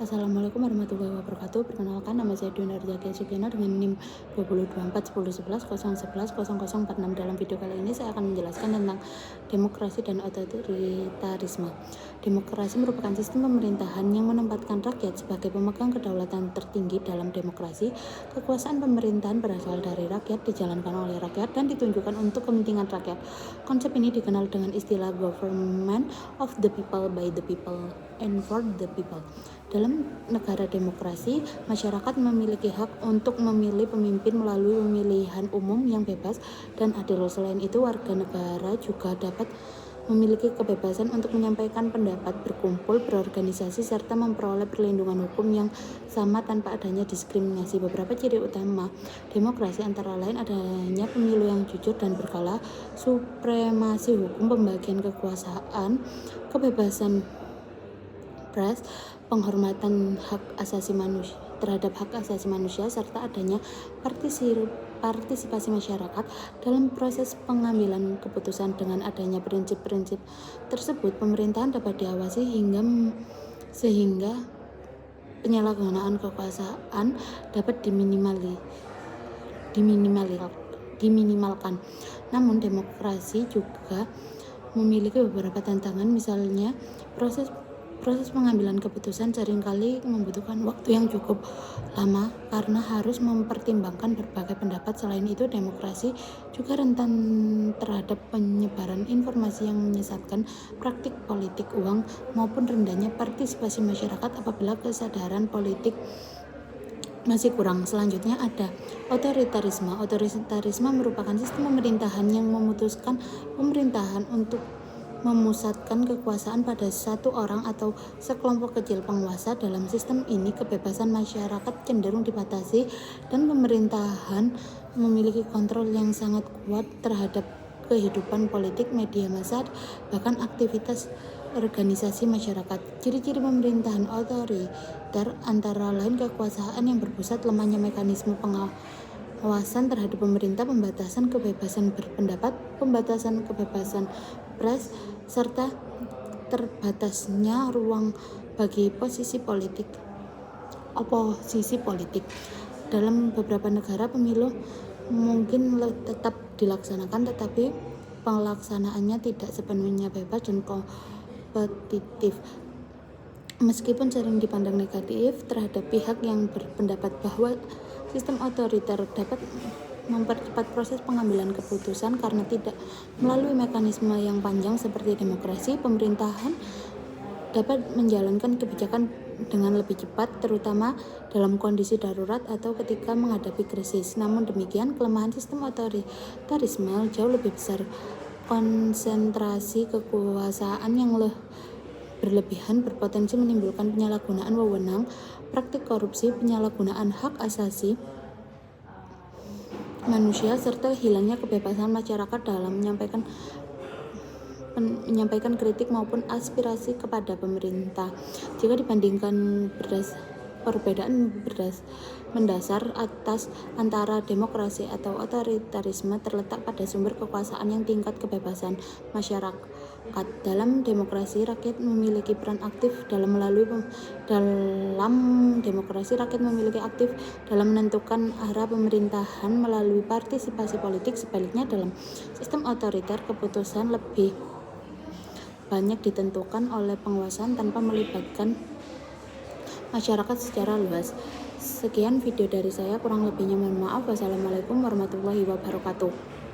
Assalamualaikum warahmatullahi wabarakatuh. Perkenalkan, nama saya Dwi Zaki Sugiana dengan NIM 2241011011046. Dalam video kali ini saya akan menjelaskan tentang demokrasi dan otoritarisme. Demokrasi merupakan sistem pemerintahan yang menempatkan rakyat sebagai pemegang kedaulatan tertinggi. Dalam demokrasi, kekuasaan pemerintahan berasal dari rakyat, dijalankan oleh rakyat, dan ditunjukkan untuk kepentingan rakyat. Konsep ini dikenal dengan istilah government of the people, by the people, and for the people. Dalam negara demokrasi, masyarakat memiliki hak untuk memilih pemimpin melalui pemilihan umum yang bebas dan adil. Selain itu, warga negara juga dapat memiliki kebebasan untuk menyampaikan pendapat, berkumpul, berorganisasi, serta memperoleh perlindungan hukum yang sama tanpa adanya diskriminasi. Beberapa ciri utama demokrasi antara lain adanya pemilu yang jujur dan berkala, supremasi hukum, pembagian kekuasaan, kebebasan pers, penghormatan terhadap hak asasi manusia, serta adanya partisipasi masyarakat dalam proses pengambilan keputusan. Dengan adanya prinsip-prinsip tersebut, pemerintahan dapat diawasi sehingga penyalahgunaan kekuasaan dapat diminimalkan. Namun, demokrasi juga memiliki beberapa tantangan, misalnya proses pengambilan keputusan seringkali membutuhkan waktu yang cukup lama karena harus mempertimbangkan berbagai pendapat. Selain itu, demokrasi juga rentan terhadap penyebaran informasi yang menyesatkan, praktik politik uang, maupun rendahnya partisipasi masyarakat apabila kesadaran politik masih kurang. Selanjutnya ada otoritarisme. Otoritarisme merupakan sistem pemerintahan yang memutuskan pemerintahan untuk memusatkan kekuasaan pada satu orang atau sekelompok kecil penguasa. Dalam sistem ini, kebebasan masyarakat cenderung dibatasi dan pemerintahan memiliki kontrol yang sangat kuat terhadap kehidupan politik, media massa, bahkan aktivitas organisasi masyarakat. Ciri-ciri pemerintahan otoriter antara lain kekuasaan yang berpusat, lemahnya mekanisme pengawasan terhadap pemerintah, pembatasan kebebasan berpendapat, pembatasan kebebasan pers, serta terbatasnya ruang bagi oposisi politik. Dalam beberapa negara, pemilu mungkin tetap dilaksanakan, tetapi pelaksanaannya tidak sepenuhnya bebas dan kompetitif. Meskipun sering dipandang negatif terhadap pihak yang berpendapat bahwa sistem otoriter dapat mempercepat proses pengambilan keputusan karena tidak melalui mekanisme yang panjang seperti demokrasi, pemerintahan dapat menjalankan kebijakan dengan lebih cepat, terutama dalam kondisi darurat atau ketika menghadapi krisis. Namun demikian, kelemahan sistem otoritarisme jauh lebih besar. Konsentrasi kekuasaan yang berlebihan berpotensi menimbulkan penyalahgunaan wewenang, praktik korupsi, penyalahgunaan hak asasi manusia, serta hilangnya kebebasan masyarakat dalam menyampaikan kritik maupun aspirasi kepada pemerintah. Jika dibandingkan perbedaan mendasar antara demokrasi atau otoritarisme terletak pada sumber kekuasaan yang tingkat kebebasan masyarakat. Dalam demokrasi, rakyat memiliki peran aktif dalam menentukan arah pemerintahan melalui partisipasi politik. Sebaliknya, dalam sistem otoriter, keputusan lebih banyak ditentukan oleh penguasaan tanpa melibatkan masyarakat secara luas. Sekian video dari saya, kurang lebihnya mohon maaf. Wassalamualaikum warahmatullahi wabarakatuh.